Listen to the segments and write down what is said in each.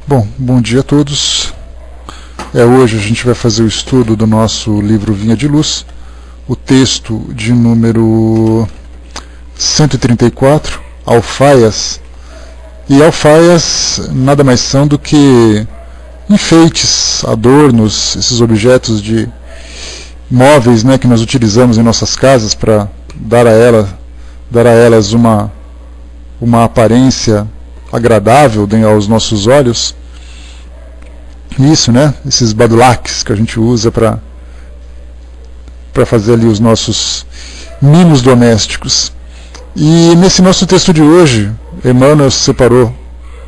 Bom dia a todos. Hoje a gente vai fazer o estudo do nosso livro Vinha de Luz, o texto de número 134, alfaias. E alfaias nada mais são do que enfeites, adornos, esses objetos de móveis, né, que nós utilizamos em nossas casas para dar a elas uma aparência agradável aos nossos olhos. Isso, né? Esses badulaques que a gente usa para fazer ali os nossos mimos domésticos. E nesse nosso texto de hoje, Emmanuel separou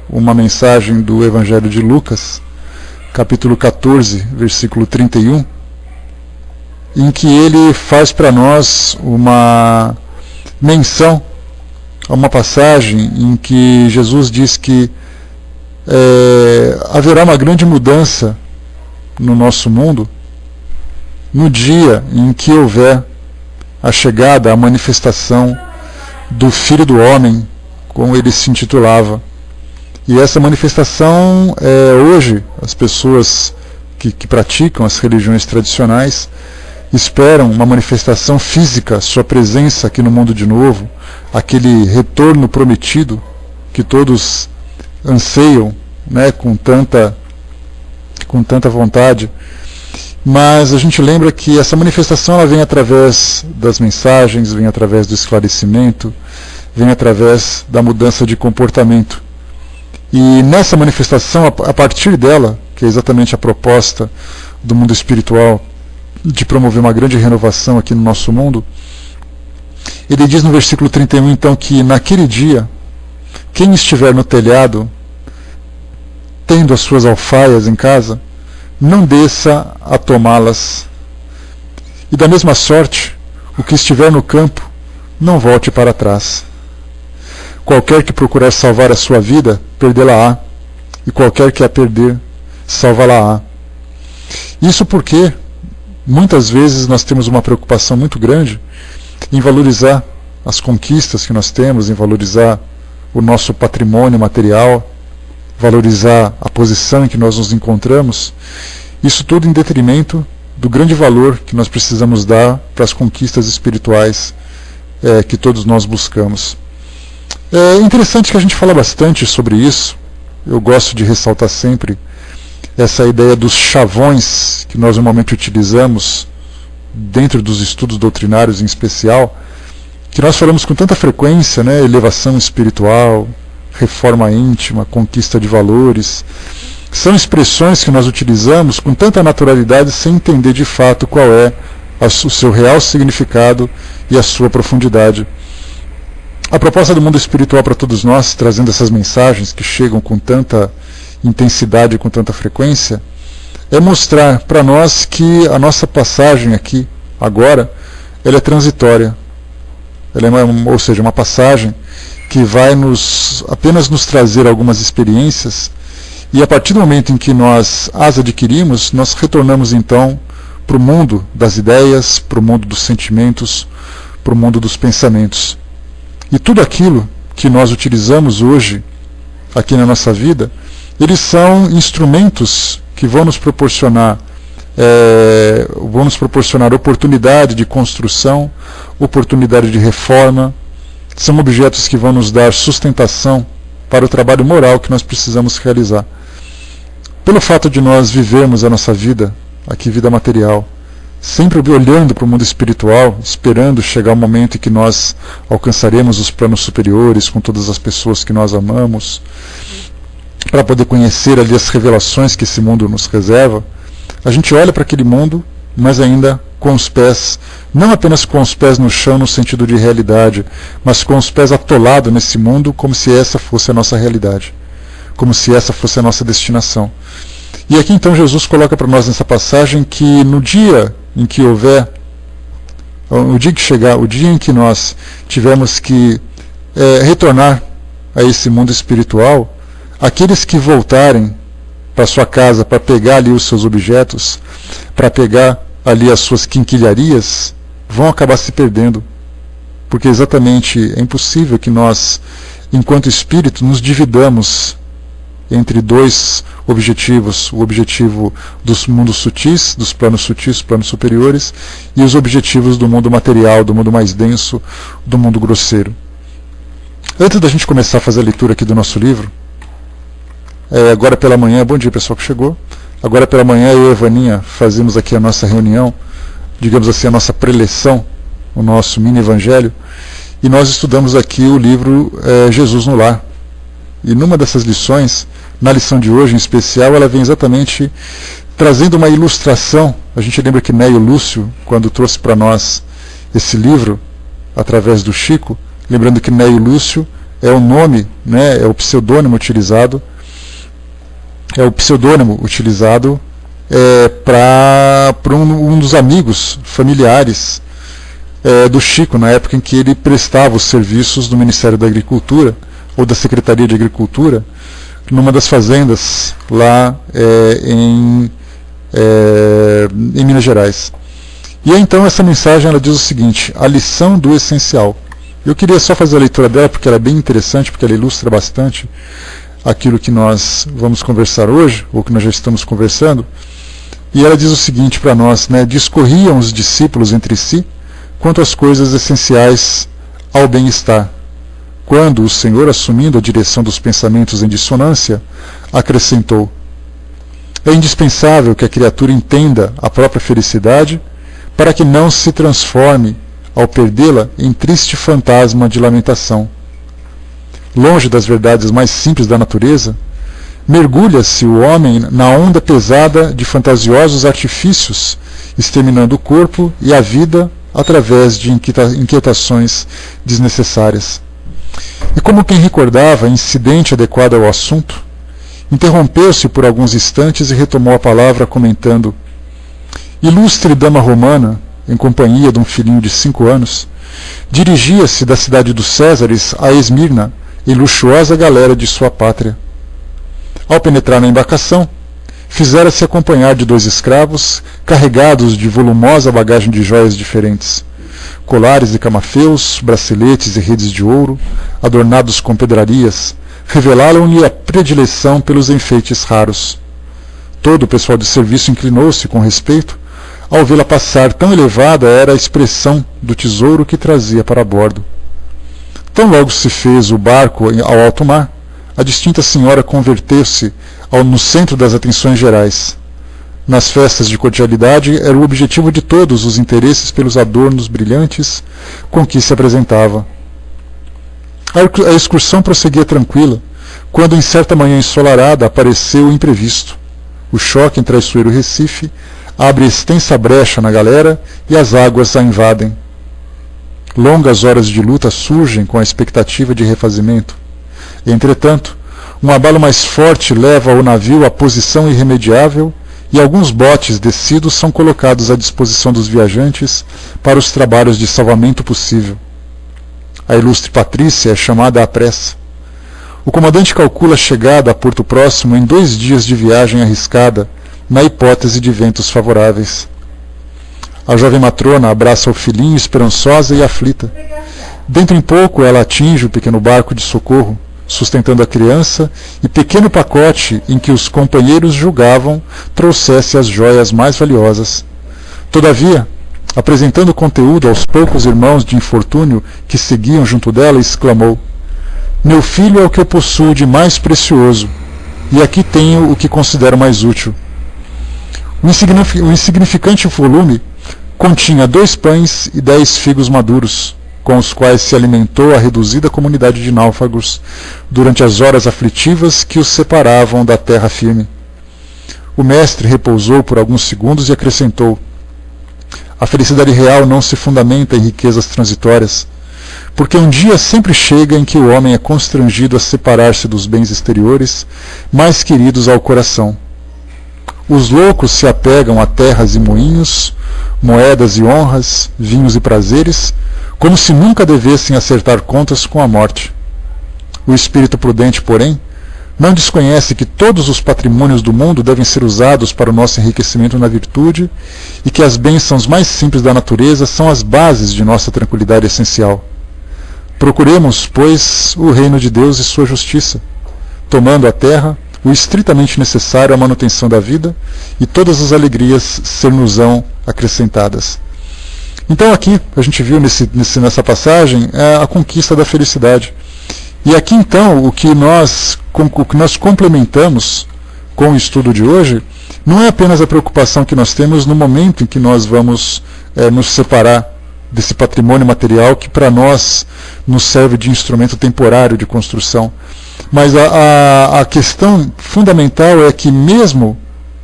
uma mensagem do Evangelho de Lucas, capítulo 14, versículo 31, em que ele faz para nós uma menção a uma passagem em que Jesus diz que haverá uma grande mudança no nosso mundo no dia em que houver a chegada, a manifestação do Filho do Homem, como ele se intitulava. E essa manifestação, hoje, as pessoas que praticam as religiões tradicionais esperam uma manifestação física, sua presença aqui no mundo de novo, aquele retorno prometido que todos anseiam, né, com tanta vontade. Mas a gente lembra que essa manifestação ela vem através das mensagens, vem através do esclarecimento, vem através da mudança de comportamento. E nessa manifestação, a partir dela, que é exatamente a proposta do mundo espiritual de promover uma grande renovação aqui no nosso mundo, ele diz no versículo 31, então, que naquele dia, quem estiver no telhado, tendo as suas alfaias em casa, não desça a tomá-las. E da mesma sorte, o que estiver no campo, não volte para trás. Qualquer que procurar salvar a sua vida, perdê-la-á, e qualquer que a perder, salva-la-á. Isso porque, muitas vezes, nós temos uma preocupação muito grande em valorizar as conquistas que nós temos, em valorizar o nosso patrimônio material, valorizar a posição em que nós nos encontramos, isso tudo em detrimento do grande valor que nós precisamos dar para as conquistas espirituais que todos nós buscamos. É interessante que a gente fala bastante sobre isso. Eu gosto de ressaltar sempre essa ideia dos chavões que nós normalmente utilizamos dentro dos estudos doutrinários em especial, que nós falamos com tanta frequência, né? Elevação espiritual, reforma íntima, conquista de valores. São expressões que nós utilizamos com tanta naturalidade sem entender de fato qual é o seu real significado e a sua profundidade. A proposta do mundo espiritual para todos nós, trazendo essas mensagens que chegam com tanta intensidade e com tanta frequência, é mostrar para nós que a nossa passagem aqui, agora, ela é transitória. Ela é ou seja, uma passagem que vai apenas nos trazer algumas experiências, e a partir do momento em que nós as adquirimos, nós retornamos então para o mundo das ideias, para o mundo dos sentimentos, para o mundo dos pensamentos. E tudo aquilo que nós utilizamos hoje, aqui na nossa vida, eles são instrumentos que vão nos proporcionar oportunidade de construção, oportunidade de reforma. São objetos que vão nos dar sustentação para o trabalho moral que nós precisamos realizar. Pelo fato de nós vivermos a nossa vida, aqui vida material, sempre olhando para o mundo espiritual, esperando chegar o momento em que nós alcançaremos os planos superiores com todas as pessoas que nós amamos, para poder conhecer ali as revelações que esse mundo nos reserva, a gente olha para aquele mundo, mas ainda com os pés, não apenas com os pés no chão no sentido de realidade, mas com os pés atolados nesse mundo, como se essa fosse a nossa realidade, como se essa fosse a nossa destinação. E aqui então Jesus coloca para nós nessa passagem que no dia em que houver, o dia que chegar, o dia em que nós tivermos que retornar a esse mundo espiritual, aqueles que voltarem para sua casa para pegar ali os seus objetos, para pegar ali as suas quinquilharias, vão acabar se perdendo. Porque exatamente é impossível que nós, enquanto espírito, nos dividamos entre dois objetivos, o objetivo dos mundos sutis, dos planos sutis, planos superiores, e os objetivos do mundo material, do mundo mais denso, do mundo grosseiro. Antes da gente começar a fazer a leitura aqui do nosso livro, agora pela manhã, bom dia pessoal que chegou, agora pela manhã eu e a Evaninha fazemos aqui a nossa reunião, digamos assim, a nossa preleção, o nosso mini evangelho, e nós estudamos aqui o livro Jesus no Lar. E numa dessas lições, na lição de hoje em especial, ela vem exatamente trazendo uma ilustração. A gente lembra que Neio Lúcio, quando trouxe para nós esse livro, através do Chico, lembrando que Neio Lúcio é o nome, né, é o pseudônimo utilizado, para um dos amigos familiares do Chico, na época em que ele prestava os serviços do Ministério da Agricultura, ou da Secretaria de Agricultura, numa das fazendas lá em Minas Gerais. E aí, então essa mensagem ela diz o seguinte: a lição do essencial. Eu queria só fazer a leitura dela porque ela é bem interessante, porque ela ilustra bastante aquilo que nós vamos conversar hoje, ou que nós já estamos conversando. E ela diz o seguinte para nós, né: discorriam os discípulos entre si quanto às coisas essenciais ao bem-estar, quando o Senhor, assumindo a direção dos pensamentos em dissonância, acrescentou: é indispensável que a criatura entenda a própria felicidade para que não se transforme, ao perdê-la, em triste fantasma de lamentação. Longe das verdades mais simples da natureza, mergulha-se o homem na onda pesada de fantasiosos artifícios, exterminando o corpo e a vida através de inquietações desnecessárias. E como quem recordava incidente adequado ao assunto, interrompeu-se por alguns instantes e retomou a palavra comentando: ilustre dama romana, em companhia de um filhinho de 5 anos, dirigia-se da cidade dos Césares a Esmirna, em luxuosa galera de sua pátria. Ao penetrar na embarcação, fizera-se acompanhar de 2 escravos, carregados de volumosa bagagem de joias diferentes. Colares e camafeus, braceletes e redes de ouro, adornados com pedrarias, revelaram-lhe a predileção pelos enfeites raros. Todo o pessoal de serviço inclinou-se com respeito ao vê-la passar, tão elevada era a expressão do tesouro que trazia para bordo. Tão logo se fez o barco ao alto mar, a distinta senhora converteu-se no centro das atenções gerais. Nas festas de cordialidade era o objetivo de todos os interesses pelos adornos brilhantes com que se apresentava. A excursão prosseguia tranquila, quando em certa manhã ensolarada apareceu o imprevisto. O choque em traiçoeiro Recife abre extensa brecha na galera e as águas a invadem. Longas horas de luta surgem com a expectativa de refazimento. Entretanto, um abalo mais forte leva o navio à posição irremediável e alguns botes descidos são colocados à disposição dos viajantes para os trabalhos de salvamento possível. A ilustre Patrícia é chamada à pressa. O comandante calcula a chegada a Porto Próximo em 2 dias de viagem arriscada, na hipótese de ventos favoráveis. A jovem matrona abraça o filhinho esperançosa e aflita. Dentro em pouco ela atinge o pequeno barco de socorro, sustentando a criança, e pequeno pacote em que os companheiros julgavam trouxesse as joias mais valiosas. Todavia, apresentando o conteúdo aos poucos irmãos de infortúnio que seguiam junto dela, exclamou: meu filho é o que eu possuo de mais precioso, e aqui tenho o que considero mais útil. O insignificante volume continha 2 pães e 10 figos maduros, com os quais se alimentou a reduzida comunidade de náufragos durante as horas aflitivas que os separavam da terra firme. O mestre repousou por alguns segundos e acrescentou: a felicidade real não se fundamenta em riquezas transitórias, porque um dia sempre chega em que o homem é constrangido a separar-se dos bens exteriores mais queridos ao coração. Os loucos se apegam a terras e moinhos, moedas e honras, vinhos e prazeres, como se nunca devessem acertar contas com a morte. O espírito prudente, porém, não desconhece que todos os patrimônios do mundo devem ser usados para o nosso enriquecimento na virtude e que as bênçãos mais simples da natureza são as bases de nossa tranquilidade essencial. Procuremos, pois, o reino de Deus e sua justiça, tomando a terra o estritamente necessário à manutenção da vida, e todas as alegrias ser-nos-ão acrescentadas. Então aqui a gente viu nessa passagem a conquista da felicidade. E aqui então o que nós complementamos com o estudo de hoje não é apenas a preocupação que nós temos no momento em que nós vamos nos separar desse patrimônio material que para nós nos serve de instrumento temporário de construção. Mas a questão fundamental é que mesmo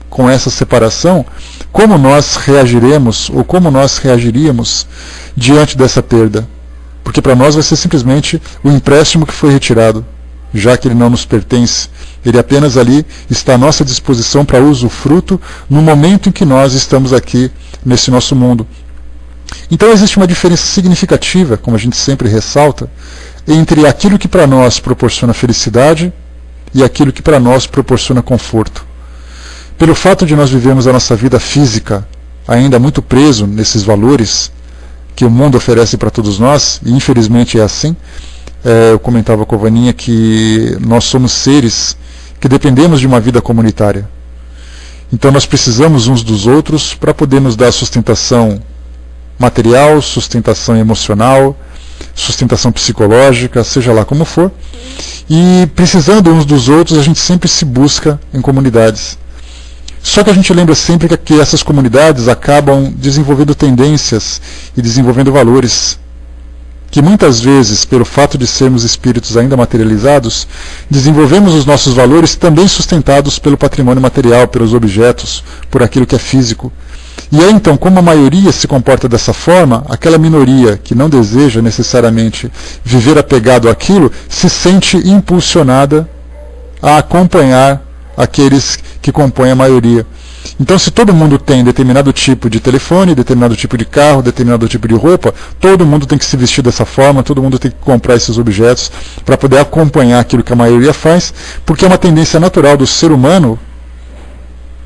com essa separação, como nós reagiremos ou como nós reagiríamos diante dessa perda? Porque para nós vai ser simplesmente o empréstimo que foi retirado, já que ele não nos pertence. Ele apenas ali está à nossa disposição para usufruto no momento em que nós estamos aqui nesse nosso mundo. Então existe uma diferença significativa, como a gente sempre ressalta, entre aquilo que para nós proporciona felicidade e aquilo que para nós proporciona conforto. Pelo fato de nós vivermos a nossa vida física ainda muito preso nesses valores que o mundo oferece para todos nós, e infelizmente é assim, eu comentava com a Vaninha que nós somos seres que dependemos de uma vida comunitária. Então nós precisamos uns dos outros para poder nos dar sustentação material, sustentação emocional, sustentação psicológica, seja lá como for. E precisando uns dos outros, a gente sempre se busca em comunidades. Só que a gente lembra sempre que essas comunidades acabam desenvolvendo tendências e desenvolvendo valores que muitas vezes, pelo fato de sermos espíritos ainda materializados, desenvolvemos os nossos valores também sustentados pelo patrimônio material, pelos objetos, por aquilo que é físico. E aí então, como a maioria se comporta dessa forma, aquela minoria que não deseja necessariamente viver apegado àquilo, se sente impulsionada a acompanhar aqueles que compõem a maioria. Então, se todo mundo tem determinado tipo de telefone, determinado tipo de carro, determinado tipo de roupa, todo mundo tem que se vestir dessa forma, todo mundo tem que comprar esses objetos para poder acompanhar aquilo que a maioria faz, porque é uma tendência natural do ser humano,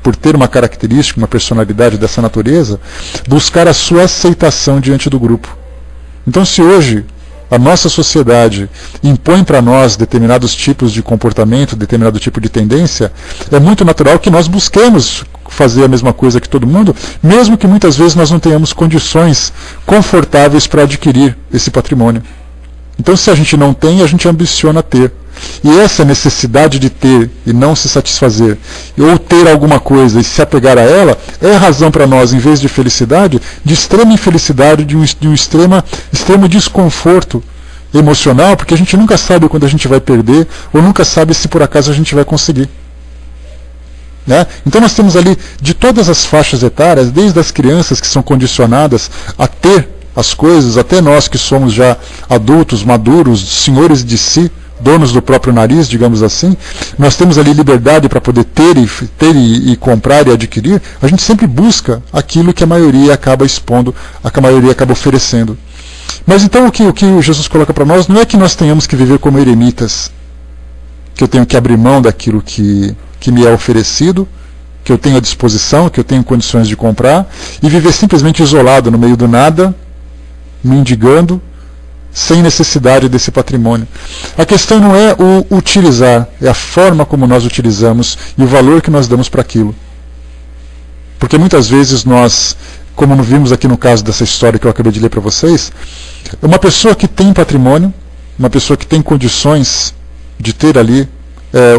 por ter uma característica, uma personalidade dessa natureza, buscar a sua aceitação diante do grupo. Então, se hoje a nossa sociedade impõe para nós determinados tipos de comportamento, determinado tipo de tendência, é muito natural que nós busquemos fazer a mesma coisa que todo mundo, mesmo que muitas vezes nós não tenhamos condições confortáveis para adquirir esse patrimônio. Então, se a gente não tem, a gente ambiciona ter. E essa necessidade de ter e não se satisfazer, ou ter alguma coisa e se apegar a ela, é a razão para nós, em vez de felicidade, de extrema infelicidade, de um extremo desconforto emocional, porque a gente nunca sabe quando a gente vai perder, ou nunca sabe se por acaso a gente vai conseguir. Né? Então nós temos ali, de todas as faixas etárias, desde as crianças que são condicionadas a ter as coisas, até nós que somos já adultos, maduros, senhores de si, donos do próprio nariz, digamos assim, nós temos ali liberdade para poder ter e comprar e adquirir. A gente sempre busca aquilo que a maioria acaba expondo, que a maioria acaba oferecendo. Mas então o que Jesus coloca para nós não é que nós tenhamos que viver como eremitas, que eu tenho que abrir mão daquilo que me é oferecido, que eu tenho à disposição, que eu tenho condições de comprar, e viver simplesmente isolado no meio do nada, mendigando, sem necessidade desse patrimônio. A questão não é o utilizar, é a forma como nós utilizamos e o valor que nós damos para aquilo. Porque muitas vezes nós, como vimos aqui no caso dessa história que eu acabei de ler para vocês, uma pessoa que tem patrimônio, uma pessoa que tem condições de ter ali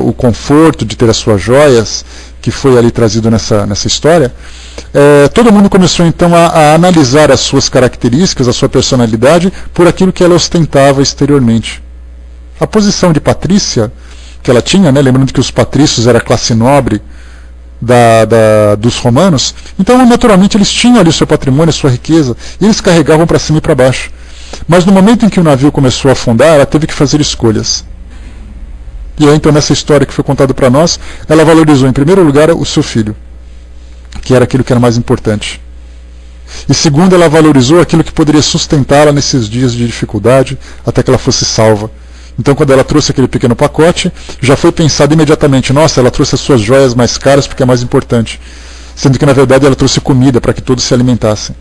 o conforto, de ter as suas joias, que foi ali trazido nessa história, todo mundo começou então a analisar as suas características, a sua personalidade, por aquilo que ela ostentava exteriormente. A posição de patrícia que ela tinha, né, lembrando que os patrícios era a classe nobre dos romanos, então naturalmente eles tinham ali o seu patrimônio, a sua riqueza, e eles carregavam para cima e para baixo. Mas no momento em que o navio começou a afundar, ela teve que fazer escolhas. E aí, então, nessa história que foi contada para nós, ela valorizou, em primeiro lugar, o seu filho, que era aquilo que era mais importante. E segundo, ela valorizou aquilo que poderia sustentá-la nesses dias de dificuldade, até que ela fosse salva. Então, quando ela trouxe aquele pequeno pacote, já foi pensado imediatamente, nossa, ela trouxe as suas joias mais caras porque é mais importante. Sendo que, na verdade, ela trouxe comida para que todos se alimentassem.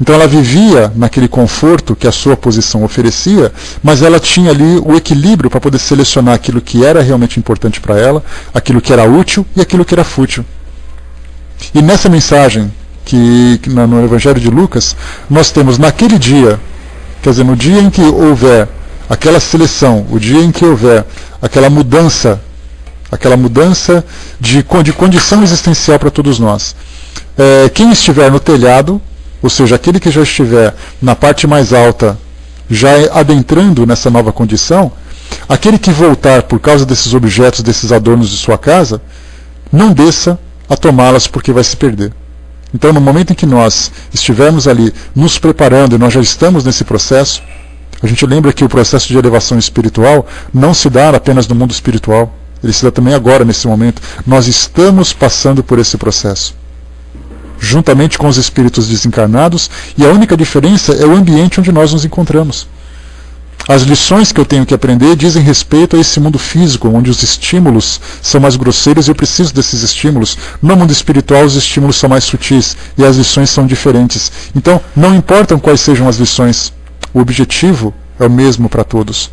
Então ela vivia naquele conforto que a sua posição oferecia, mas ela tinha ali o equilíbrio para poder selecionar aquilo que era realmente importante para ela, aquilo que era útil e aquilo que era fútil. E nessa mensagem, que no Evangelho de Lucas, nós temos naquele dia, quer dizer, no dia em que houver aquela seleção, o dia em que houver aquela mudança de condição existencial para todos nós, quem estiver no telhado, ou seja, aquele que já estiver na parte mais alta, já adentrando nessa nova condição, aquele que voltar por causa desses objetos, desses adornos de sua casa, não desça a tomá-las porque vai se perder. Então, no momento em que nós estivermos ali nos preparando, e nós já estamos nesse processo, a gente lembra que o processo de elevação espiritual não se dá apenas no mundo espiritual, ele se dá também agora, nesse momento. Nós estamos passando por esse processo, juntamente com os espíritos desencarnados, e a única diferença é o ambiente onde nós nos encontramos. As lições que eu tenho que aprender dizem respeito a esse mundo físico, onde os estímulos são mais grosseiros e eu preciso desses estímulos. No mundo espiritual, os estímulos são mais sutis e as lições são diferentes. Então, não importam quais sejam as lições, o objetivo é o mesmo para todos.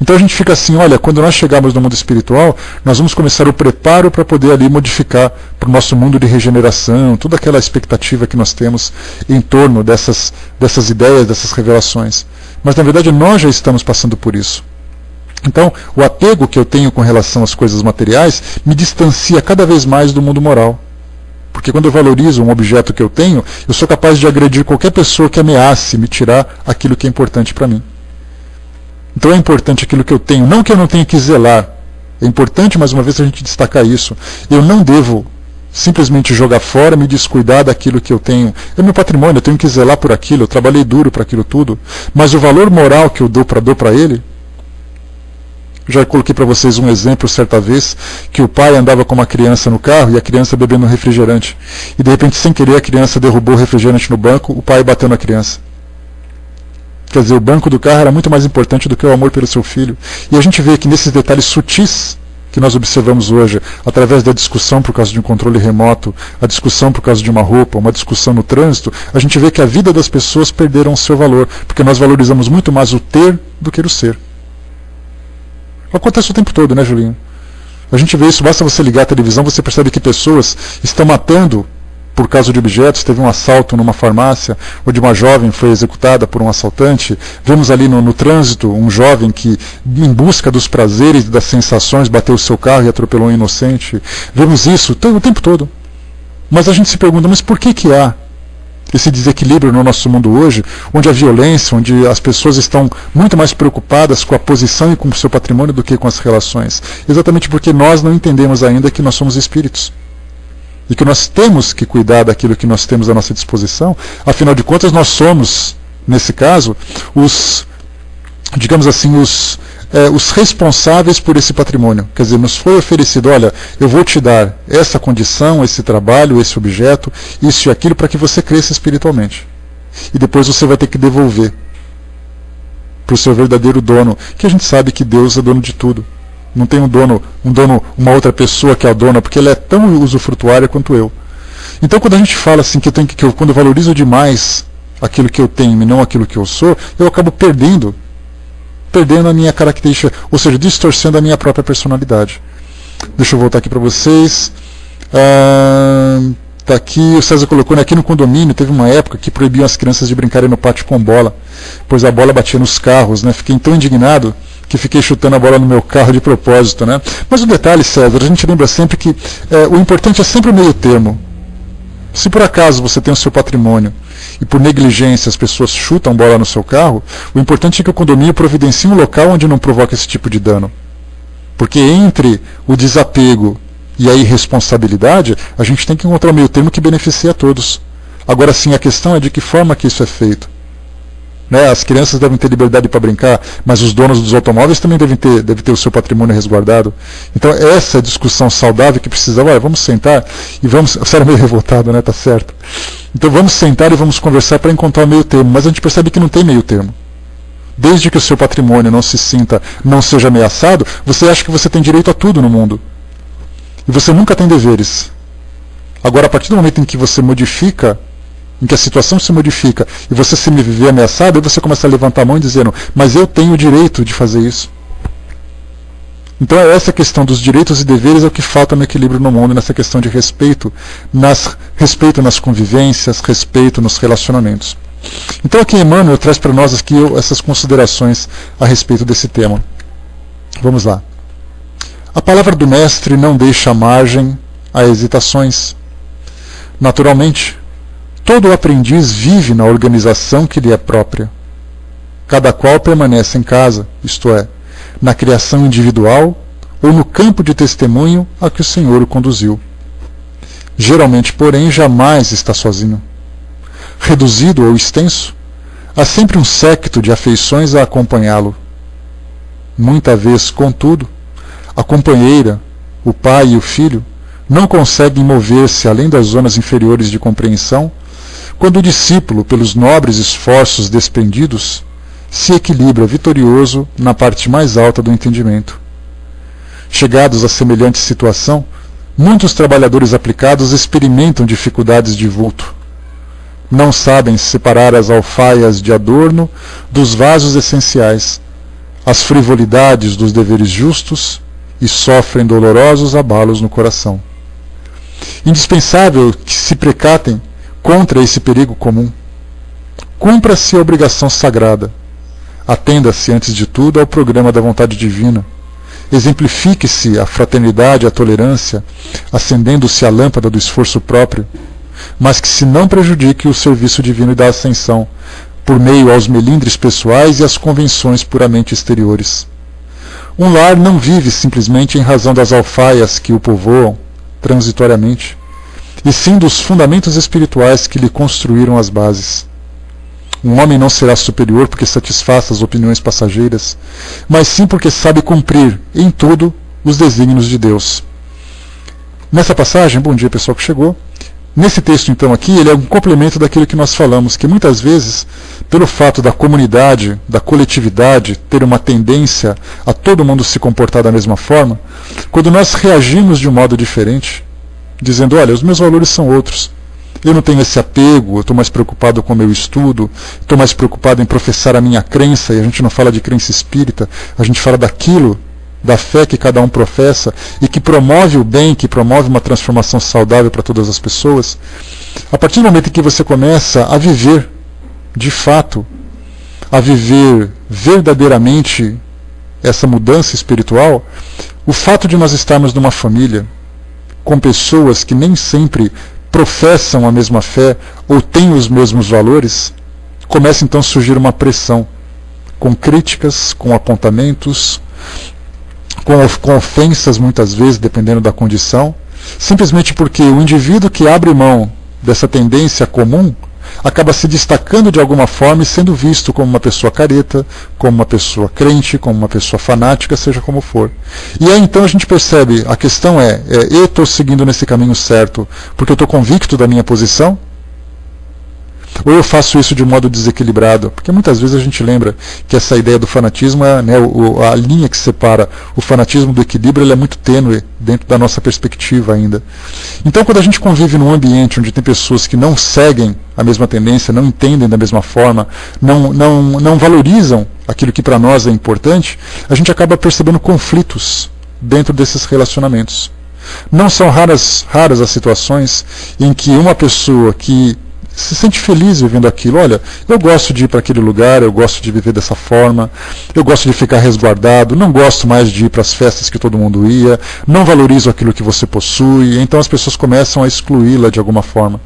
Então a gente fica assim, olha, quando nós chegarmos no mundo espiritual, nós vamos começar o preparo para poder ali modificar para o nosso mundo de regeneração, toda aquela expectativa que nós temos em torno dessas ideias, dessas revelações. Mas na verdade nós já estamos passando por isso. Então o apego que eu tenho com relação às coisas materiais me distancia cada vez mais do mundo moral. Porque quando eu valorizo um objeto que eu tenho, eu sou capaz de agredir qualquer pessoa que ameace me tirar aquilo que é importante para mim. Então é importante aquilo que eu tenho, não que eu não tenha que zelar. É importante, mais uma vez, a gente destacar isso. Eu não devo simplesmente jogar fora, me descuidar daquilo que eu tenho. É meu patrimônio, eu tenho que zelar por aquilo, eu trabalhei duro para aquilo tudo. Mas o valor moral que eu dou para ele, já coloquei para vocês um exemplo certa vez, que o pai andava com uma criança no carro e a criança bebendo um refrigerante. E de repente, sem querer, a criança derrubou o refrigerante no banco, o pai bateu na criança. Quer dizer, o banco do carro era muito mais importante do que o amor pelo seu filho. E a gente vê que nesses detalhes sutis que nós observamos hoje, através da discussão por causa de um controle remoto, a discussão por causa de uma roupa, uma discussão no trânsito, a gente vê que a vida das pessoas perderam o seu valor, porque nós valorizamos muito mais o ter do que o ser. Acontece o tempo todo, né, Julinho? A gente vê isso, basta você ligar a televisão, você percebe que pessoas estão matando por causa de objetos. Teve um assalto numa farmácia, onde uma jovem foi executada por um assaltante. Vemos ali no trânsito um jovem que, em busca dos prazeres e das sensações, bateu o seu carro e atropelou um inocente. Vemos isso o tempo todo. Mas a gente se pergunta, mas por que há esse desequilíbrio no nosso mundo hoje, onde a violência, onde as pessoas estão muito mais preocupadas com a posição e com o seu patrimônio do que com as relações? Exatamente porque nós não entendemos ainda que nós somos espíritos. E que nós temos que cuidar daquilo que nós temos à nossa disposição. Afinal de contas, nós somos, nesse caso, digamos assim, os responsáveis por esse patrimônio. Quer dizer, nos foi oferecido, olha, eu vou te dar essa condição, esse trabalho, esse objeto, isso e aquilo, para que você cresça espiritualmente. E depois você vai ter que devolver para o seu verdadeiro dono, que a gente sabe que Deus é dono de tudo. Não tem um dono, uma outra pessoa que é a dona, porque ela é tão usufrutuária quanto eu. Então, quando a gente fala assim quando eu valorizo demais aquilo que eu tenho e não aquilo que eu sou, eu acabo perdendo a minha característica, ou seja, distorcendo a minha própria personalidade. Deixa eu voltar aqui para vocês. Tá aqui, o César colocou, né, aqui no condomínio teve uma época que proibiam as crianças de brincarem no pátio com bola, pois a bola batia nos carros, né? Fiquei tão indignado que fiquei chutando a bola no meu carro de propósito, né? Mas o detalhe, César, a gente lembra sempre que o importante é sempre o meio termo. Se por acaso você tem o seu patrimônio e por negligência as pessoas chutam bola no seu carro, o importante é que o condomínio providencie um local onde não provoca esse tipo de dano. Porque entre o desapego e a irresponsabilidade, a gente tem que encontrar um meio termo que beneficie a todos. Agora sim, a questão é de que forma que isso é feito. Né? As crianças devem ter liberdade para brincar, mas os donos dos automóveis também devem ter o seu patrimônio resguardado. Então essa discussão saudável que precisa, olha, vamos sentar e vamos... Você era meio revoltado, né? Tá certo. Então vamos sentar e vamos conversar para encontrar o meio termo, mas a gente percebe que não tem meio termo. Desde que o seu patrimônio não seja ameaçado, você acha que você tem direito a tudo no mundo. E você nunca tem deveres. Agora, a partir do momento em que você modifica em que a situação se modifica e você se vê ameaçado, aí você começa a levantar a mão e dizendo, mas eu tenho o direito de fazer isso. Então essa questão dos direitos e deveres é o que falta no equilíbrio no mundo, nessa questão de respeito nas convivências, respeito nos relacionamentos. Então aqui Emmanuel traz para nós aqui essas considerações a respeito desse tema. Vamos lá. A palavra do mestre não deixa margem a hesitações. Naturalmente, todo aprendiz vive na organização que lhe é própria. Cada qual permanece em casa, isto é, na criação individual ou no campo de testemunho a que o Senhor o conduziu. Geralmente, porém, jamais está sozinho. Reduzido ou extenso, há sempre um séquito de afeições a acompanhá-lo. Muita vez, contudo, a companheira, o pai e o filho não conseguem mover-se além das zonas inferiores de compreensão, quando o discípulo, pelos nobres esforços despendidos, se equilibra vitorioso na parte mais alta do entendimento. Chegados a semelhante situação, muitos trabalhadores aplicados experimentam dificuldades de vulto. Não sabem separar as alfaias de adorno dos vasos essenciais, as frivolidades dos deveres justos, e sofrem dolorosos abalos no coração. Indispensável que se precatem contra esse perigo comum. Cumpra-se a obrigação sagrada. Atenda-se, antes de tudo, ao programa da vontade divina. Exemplifique-se a fraternidade e a tolerância, acendendo-se a lâmpada do esforço próprio, mas que se não prejudique o serviço divino e da ascensão, por meio aos melindres pessoais e às convenções puramente exteriores. Um lar não vive simplesmente em razão das alfaias que o povoam, transitoriamente, e sim dos fundamentos espirituais que lhe construíram as bases. Um homem não será superior porque satisfaça as opiniões passageiras, mas sim porque sabe cumprir, em tudo, os desígnios de Deus. Nessa passagem, bom dia pessoal que chegou, nesse texto então aqui, ele é um complemento daquilo que nós falamos, que muitas vezes, pelo fato da comunidade, da coletividade, ter uma tendência a todo mundo se comportar da mesma forma, quando nós reagimos de um modo diferente, dizendo, olha, os meus valores são outros, eu não tenho esse apego, eu estou mais preocupado com o meu estudo, estou mais preocupado em professar a minha crença, e a gente não fala de crença espírita, a gente fala daquilo, da fé que cada um professa e que promove o bem, que promove uma transformação saudável para todas as pessoas. A partir do momento em que você começa a viver, de fato, a viver verdadeiramente essa mudança espiritual, o fato de nós estarmos numa família com pessoas que nem sempre professam a mesma fé ou têm os mesmos valores, começa então a surgir uma pressão, com críticas, com apontamentos, com ofensas muitas vezes, dependendo da condição, simplesmente porque o indivíduo que abre mão dessa tendência comum acaba se destacando de alguma forma e sendo visto como uma pessoa careta, como uma pessoa crente, como uma pessoa fanática, seja como for. E aí então a gente percebe, a questão eu estou seguindo nesse caminho certo porque eu estou convicto da minha posição? Ou eu faço isso de modo desequilibrado? Porque muitas vezes a gente lembra que essa ideia do fanatismo, a linha que separa o fanatismo do equilíbrio, ela é muito tênue dentro da nossa perspectiva ainda. Então quando a gente convive num ambiente onde tem pessoas que não seguem a mesma tendência, não entendem da mesma forma, não valorizam aquilo que para nós é importante, a gente acaba percebendo conflitos dentro desses relacionamentos. Não são raras as situações em que uma pessoa que se sente feliz vivendo aquilo. Olha, eu gosto de ir para aquele lugar, eu gosto de viver dessa forma, eu gosto de ficar resguardado, não gosto mais de ir para as festas que todo mundo ia, não valorizo aquilo que você possui, então as pessoas começam a excluí-la de alguma forma.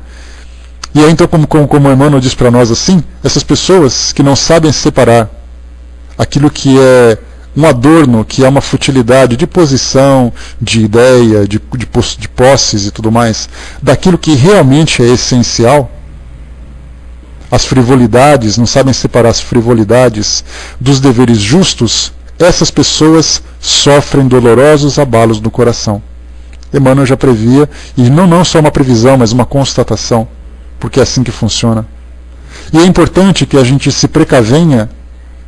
E aí então, como o Emmanuel diz para nós assim, essas pessoas que não sabem separar aquilo que é um adorno, que é uma futilidade de posição, de ideia, de posses e tudo mais, daquilo que realmente é essencial, as frivolidades, não sabem separar as frivolidades dos deveres justos, essas pessoas sofrem dolorosos abalos no coração. Emmanuel já previa, e não só uma previsão, mas uma constatação, porque é assim que funciona. E é importante que a gente se precavenha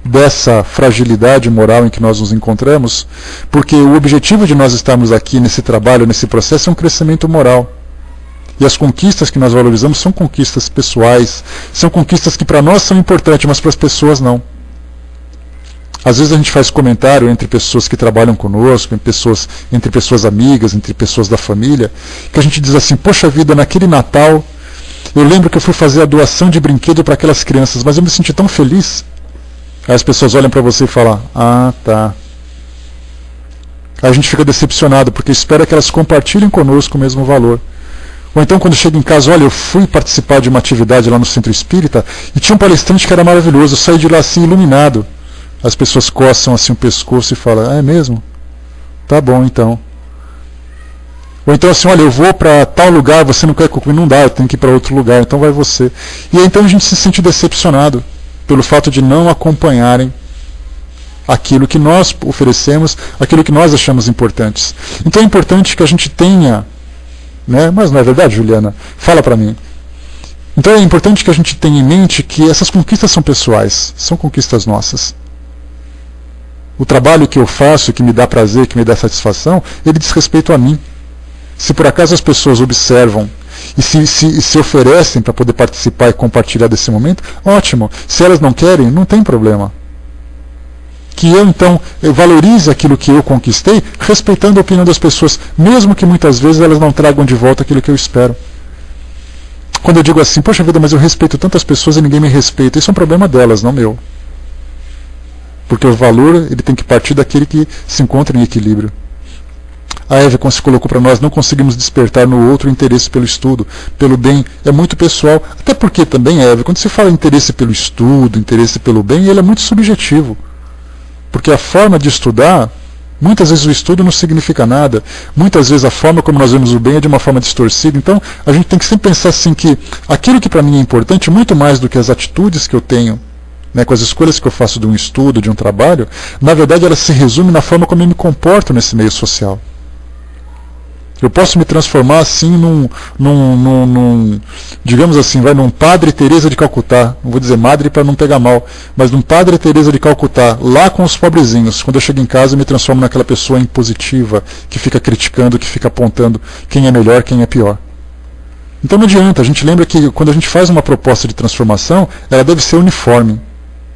dessa fragilidade moral em que nós nos encontramos, porque o objetivo de nós estarmos aqui nesse trabalho, nesse processo, é um crescimento moral. E as conquistas que nós valorizamos são conquistas pessoais, são conquistas que para nós são importantes, mas para as pessoas não. Às vezes a gente faz comentário entre pessoas que trabalham conosco, entre pessoas amigas, entre pessoas da família, que a gente diz assim, poxa vida, naquele Natal, eu lembro que eu fui fazer a doação de brinquedo para aquelas crianças, mas eu me senti tão feliz. Aí as pessoas olham para você e falam, ah, tá. Aí a gente fica decepcionado, porque espera que elas compartilhem conosco o mesmo valor. Ou então quando chega em casa, olha, eu fui participar de uma atividade lá no Centro Espírita, e tinha um palestrante que era maravilhoso, eu saí de lá assim iluminado. As pessoas coçam assim o pescoço e falam, ah, é mesmo? Tá bom então. Ou então assim, olha, eu vou para tal lugar, você não quer comigo? Não dá, eu tenho que ir para outro lugar, então vai você. E aí então a gente se sente decepcionado pelo fato de não acompanharem aquilo que nós oferecemos, aquilo que nós achamos importantes. Então é importante que a gente tenha, né? Mas não é verdade, Juliana? Fala para mim. Então é importante que a gente tenha em mente que essas conquistas são pessoais, são conquistas nossas. O trabalho que eu faço, que me dá prazer, que me dá satisfação, ele diz respeito a mim. Se por acaso as pessoas observam e se oferecem para poder participar e compartilhar desse momento, ótimo. Se elas não querem, não tem problema. Que eu valorize aquilo que eu conquistei, respeitando a opinião das pessoas, mesmo que muitas vezes elas não tragam de volta aquilo que eu espero. Quando eu digo assim, poxa vida, mas eu respeito tantas pessoas e ninguém me respeita, isso é um problema delas, não meu. Porque o valor ele tem que partir daquele que se encontra em equilíbrio. A Eva, quando se colocou para nós, não conseguimos despertar no outro interesse pelo estudo, pelo bem, é muito pessoal. Até porque também, Eva, quando se fala interesse pelo estudo, interesse pelo bem, ele é muito subjetivo. Porque a forma de estudar, muitas vezes o estudo não significa nada. Muitas vezes a forma como nós vemos o bem é de uma forma distorcida. Então, a gente tem que sempre pensar assim que aquilo que para mim é importante, muito mais do que as atitudes que eu tenho, né, com as escolhas que eu faço de um estudo, de um trabalho, na verdade ela se resume na forma como eu me comporto nesse meio social. Eu posso me transformar assim digamos assim, num Padre Teresa de Calcutá, não vou dizer madre para não pegar mal, mas num Padre Teresa de Calcutá, lá com os pobrezinhos. Quando eu chego em casa eu me transformo naquela pessoa impositiva, que fica criticando, que fica apontando quem é melhor, quem é pior. Então não adianta, a gente lembra que quando a gente faz uma proposta de transformação, ela deve ser uniforme.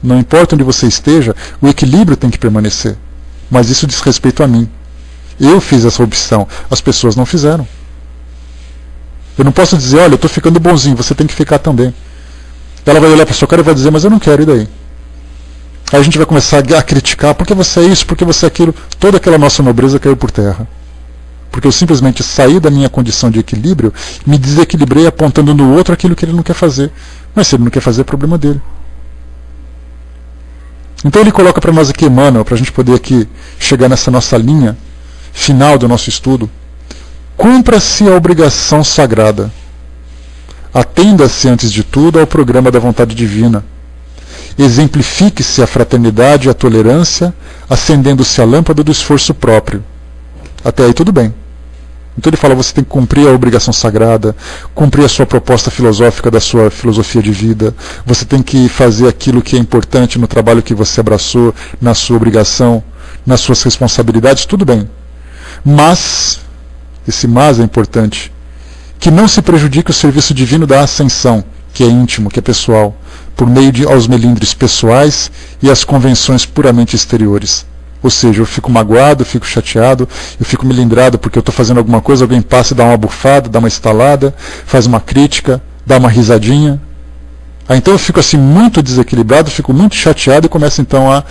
Não importa onde você esteja, o equilíbrio tem que permanecer. Mas isso diz respeito a mim. Eu fiz essa opção, as pessoas não fizeram. Eu não posso dizer, olha, eu estou ficando bonzinho, você tem que ficar também. Ela vai olhar para a sua cara e vai dizer, mas eu não quero, e daí? Aí a gente vai começar a criticar, porque você é isso, porque você é aquilo. Toda aquela nossa nobreza caiu por terra. Porque eu simplesmente saí da minha condição de equilíbrio, me desequilibrei apontando no outro aquilo que ele não quer fazer. Mas se ele não quer fazer, é problema dele. Então ele coloca para nós aqui, Emmanuel, para a gente poder aqui chegar nessa nossa linha final do nosso estudo. Cumpra-se a obrigação sagrada. Atenda-se, antes de tudo, ao programa da vontade divina. Exemplifique-se a fraternidade e a tolerância, acendendo-se a lâmpada do esforço próprio. Até aí tudo bem. Então ele fala, você tem que cumprir a obrigação sagrada, cumprir a sua proposta filosófica da sua filosofia de vida, você tem que fazer aquilo que é importante no trabalho que você abraçou, na sua obrigação, nas suas responsabilidades, tudo bem. Mas, esse mas é importante, que não se prejudique o serviço divino da ascensão, que é íntimo, que é pessoal, por meio aos melindres pessoais e às convenções puramente exteriores. Ou seja, eu fico magoado, eu fico chateado, eu fico melindrado porque eu estou fazendo alguma coisa, alguém passa e dá uma bufada, dá uma estalada, faz uma crítica, dá uma risadinha. Aí então eu fico assim muito desequilibrado, fico muito chateado e começo então a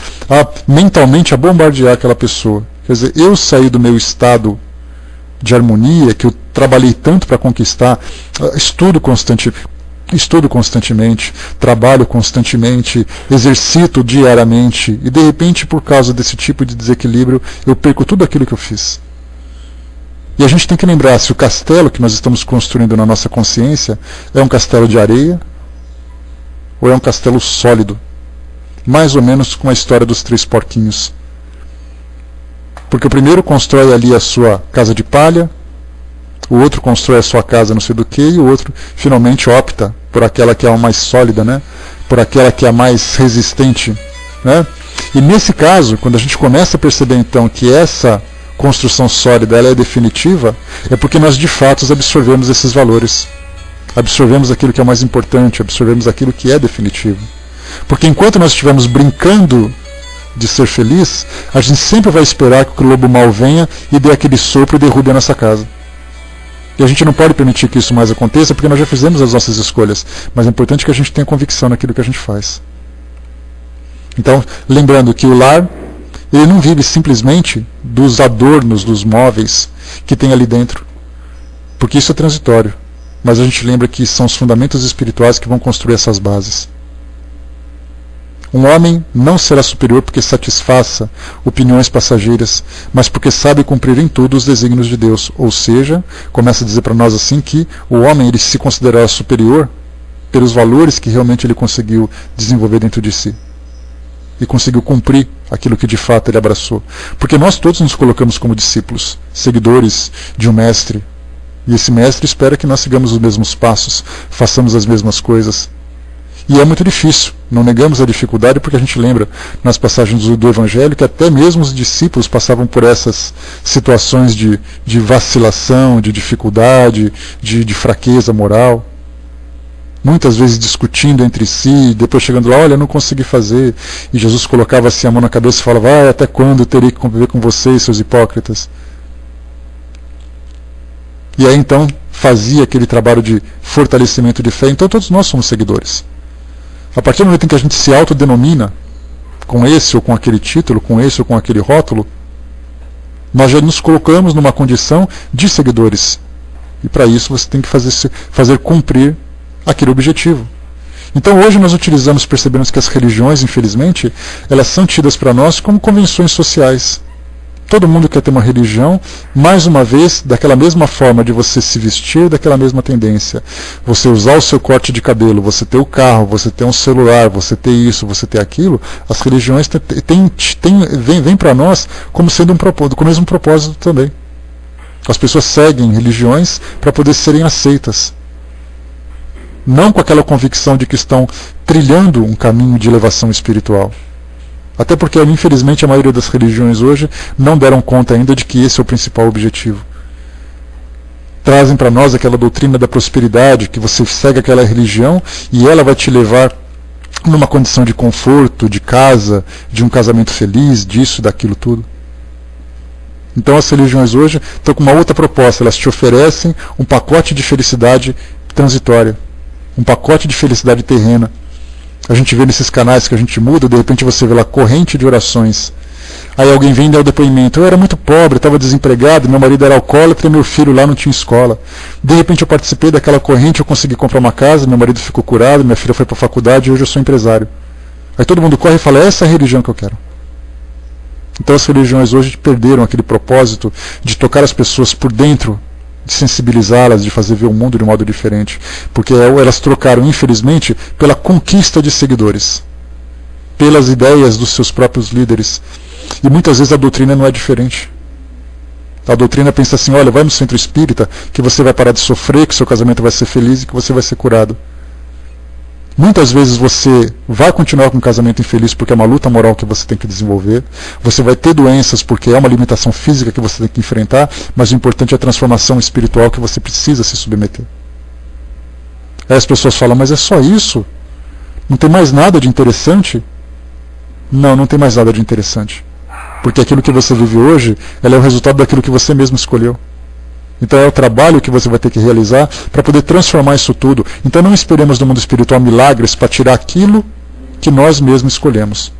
mentalmente a bombardear aquela pessoa. Quer dizer, eu saí do meu estado de harmonia, que eu trabalhei tanto para conquistar, estudo constantemente, trabalho constantemente, exercito diariamente, e de repente, por causa desse tipo de desequilíbrio, eu perco tudo aquilo que eu fiz. E a gente tem que lembrar, se o castelo que nós estamos construindo na nossa consciência é um castelo de areia, ou é um castelo sólido, mais ou menos com a história dos 3 porquinhos. Porque o primeiro constrói ali a sua casa de palha, o outro constrói a sua casa não sei do que, e o outro finalmente opta por aquela que é a mais sólida, né? Por aquela que é a mais resistente, né? E nesse caso, quando a gente começa a perceber então que essa construção sólida, ela é definitiva, é porque nós de fato absorvemos esses valores. Absorvemos aquilo que é mais importante, absorvemos aquilo que é definitivo. Porque enquanto nós estivermos brincando de ser feliz, a gente sempre vai esperar que o lobo mau venha e dê aquele sopro e derrube a nossa casa. E a gente não pode permitir que isso mais aconteça, porque nós já fizemos as nossas escolhas. Mas é importante que a gente tenha convicção naquilo que a gente faz. Então, lembrando que o lar, ele não vive simplesmente dos adornos, dos móveis que tem ali dentro. Porque isso é transitório. Mas a gente lembra que são os fundamentos espirituais que vão construir essas bases. Um homem não será superior porque satisfaça opiniões passageiras, mas porque sabe cumprir em tudo os desígnios de Deus. Ou seja, começa a dizer para nós assim que o homem ele se considerará superior pelos valores que realmente ele conseguiu desenvolver dentro de si. E conseguiu cumprir aquilo que de fato ele abraçou. Porque nós todos nos colocamos como discípulos, seguidores de um mestre. E esse mestre espera que nós sigamos os mesmos passos, façamos as mesmas coisas. E é muito difícil, não negamos a dificuldade, porque a gente lembra nas passagens do Evangelho que até mesmo os discípulos passavam por essas situações de vacilação, de dificuldade, de fraqueza moral. Muitas vezes discutindo entre si, depois chegando lá, olha, não consegui fazer. E Jesus colocava assim a mão na cabeça e falava, até quando eu terei que conviver com vocês, seus hipócritas? E aí então fazia aquele trabalho de fortalecimento de fé. Então todos nós somos seguidores. A partir do momento em que a gente se autodenomina com esse ou com aquele título, com esse ou com aquele rótulo, nós já nos colocamos numa condição de seguidores. E para isso você tem que fazer cumprir aquele objetivo. Então hoje nós percebemos que as religiões, infelizmente, elas são tidas para nós como convenções sociais. Todo mundo quer ter uma religião, mais uma vez, daquela mesma forma de você se vestir, daquela mesma tendência. Você usar o seu corte de cabelo, você ter o carro, você ter um celular, você ter isso, você ter aquilo. As religiões vêm para nós como sendo com o mesmo propósito também. As pessoas seguem religiões para poder serem aceitas. Não com aquela convicção de que estão trilhando um caminho de elevação espiritual. Até porque, infelizmente, a maioria das religiões hoje não deram conta ainda de que esse é o principal objetivo. Trazem para nós aquela doutrina da prosperidade, que você segue aquela religião e ela vai te levar numa condição de conforto, de casa, de um casamento feliz, disso, daquilo tudo. Então as religiões hoje estão com uma outra proposta, elas te oferecem um pacote de felicidade transitória, um pacote de felicidade terrena. A gente vê nesses canais que a gente muda, de repente você vê lá corrente de orações. Aí alguém vem e dá o depoimento. Eu era muito pobre, estava desempregado, meu marido era alcoólatra e meu filho lá não tinha escola. De repente eu participei daquela corrente, eu consegui comprar uma casa, meu marido ficou curado, minha filha foi para a faculdade e hoje eu sou empresário. Aí todo mundo corre e fala, essa é a religião que eu quero. Então as religiões hoje perderam aquele propósito de tocar as pessoas por dentro, de sensibilizá-las, de fazer ver o mundo de um modo diferente. Porque elas trocaram, infelizmente, pela conquista de seguidores, pelas ideias dos seus próprios líderes. E muitas vezes a doutrina não é diferente. A doutrina pensa assim, olha, vai no centro espírita, que você vai parar de sofrer, que seu casamento vai ser feliz e que você vai ser curado. Muitas vezes você vai continuar com um casamento infeliz porque é uma luta moral que você tem que desenvolver. Você vai ter doenças porque é uma limitação física que você tem que enfrentar, mas o importante é a transformação espiritual que você precisa se submeter. Aí as pessoas falam, mas é só isso? Não tem mais nada de interessante? Não, não tem mais nada de interessante. Porque aquilo que você vive hoje, ela é o resultado daquilo que você mesmo escolheu. Então é o trabalho que você vai ter que realizar para poder transformar isso tudo. Então não esperemos do mundo espiritual milagres para tirar aquilo que nós mesmos escolhemos.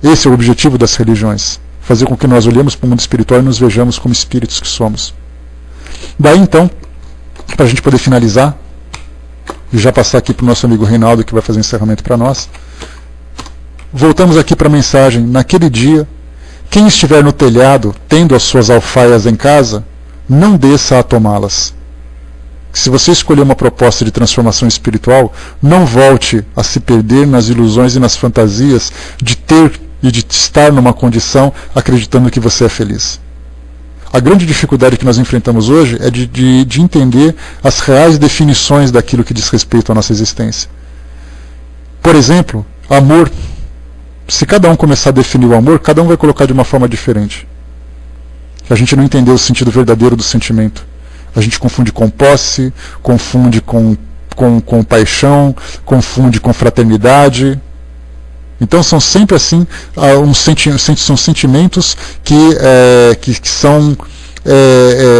Esse é o objetivo das religiões. Fazer com que nós olhemos para o mundo espiritual e nos vejamos como espíritos que somos. Daí então, para a gente poder finalizar, e já passar aqui para o nosso amigo Reinaldo que vai fazer o encerramento para nós, voltamos aqui para a mensagem. Naquele dia, quem estiver no telhado, tendo as suas alfaias em casa, não desça a tomá-las. Se você escolher uma proposta de transformação espiritual, não volte a se perder nas ilusões e nas fantasias de ter e de estar numa condição acreditando que você é feliz. A grande dificuldade que nós enfrentamos hoje é de entender as reais definições daquilo que diz respeito à nossa existência. Por exemplo, amor. Se cada um começar a definir o amor, cada um vai colocar de uma forma diferente. A gente não entendeu o sentido verdadeiro do sentimento. A gente confunde com posse, confunde com paixão, confunde com fraternidade. Então são sempre assim, são sentimentos que são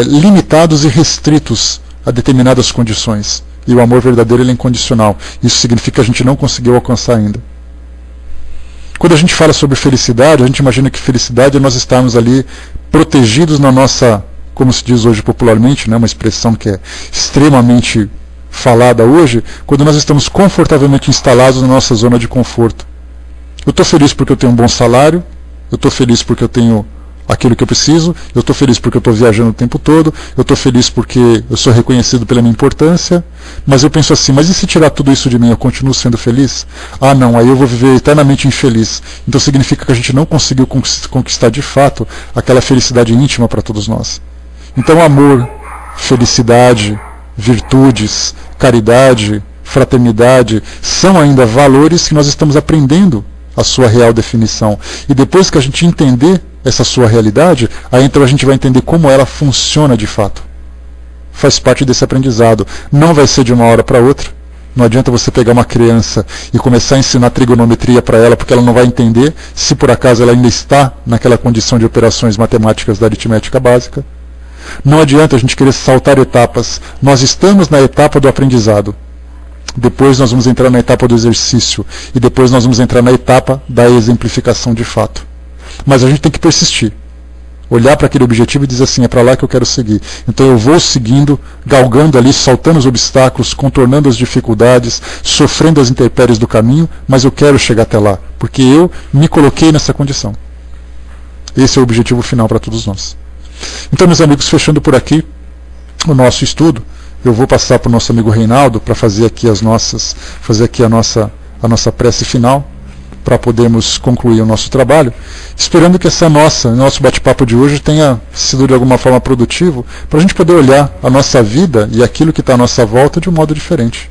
limitados e restritos a determinadas condições. E o amor verdadeiro ele é incondicional. Isso significa que a gente não conseguiu alcançar ainda. Quando a gente fala sobre felicidade, a gente imagina que felicidade é nós estarmos ali protegidos na nossa, como se diz hoje popularmente, né, uma expressão que é extremamente falada hoje, quando nós estamos confortavelmente instalados na nossa zona de conforto. Eu estou feliz porque eu tenho um bom salário, eu estou feliz porque eu tenho aquilo que eu preciso, eu estou feliz porque eu estou viajando o tempo todo, eu estou feliz porque eu sou reconhecido pela minha importância, mas eu penso assim, mas e se tirar tudo isso de mim, eu continuo sendo feliz? Ah não, aí eu vou viver eternamente infeliz. Então significa que a gente não conseguiu conquistar de fato aquela felicidade íntima para todos nós. Então amor, felicidade, virtudes, caridade, fraternidade, são ainda valores que nós estamos aprendendo a sua real definição. E depois que a gente entender essa sua realidade, aí então a gente vai entender como ela funciona de fato. Faz parte desse aprendizado. Não vai ser de uma hora para outra. Não adianta você pegar uma criança e começar a ensinar trigonometria para ela, porque ela não vai entender se por acaso ela ainda está naquela condição de operações matemáticas da aritmética básica. Não adianta a gente querer saltar etapas. Nós estamos na etapa do aprendizado. Depois nós vamos entrar na etapa do exercício. E depois nós vamos entrar na etapa da exemplificação de fato. Mas a gente tem que persistir. Olhar para aquele objetivo e dizer assim, é para lá que eu quero seguir. Então eu vou seguindo, galgando ali, saltando os obstáculos, contornando as dificuldades, sofrendo as intempéries do caminho, mas eu quero chegar até lá, porque eu me coloquei nessa condição. Esse é o objetivo final para todos nós. Então, meus amigos, fechando por aqui o nosso estudo, eu vou passar para o nosso amigo Reinaldo para fazer aqui a nossa prece final, para podermos concluir o nosso trabalho, esperando que nosso bate-papo de hoje tenha sido de alguma forma produtivo, para a gente poder olhar a nossa vida e aquilo que está à nossa volta de um modo diferente.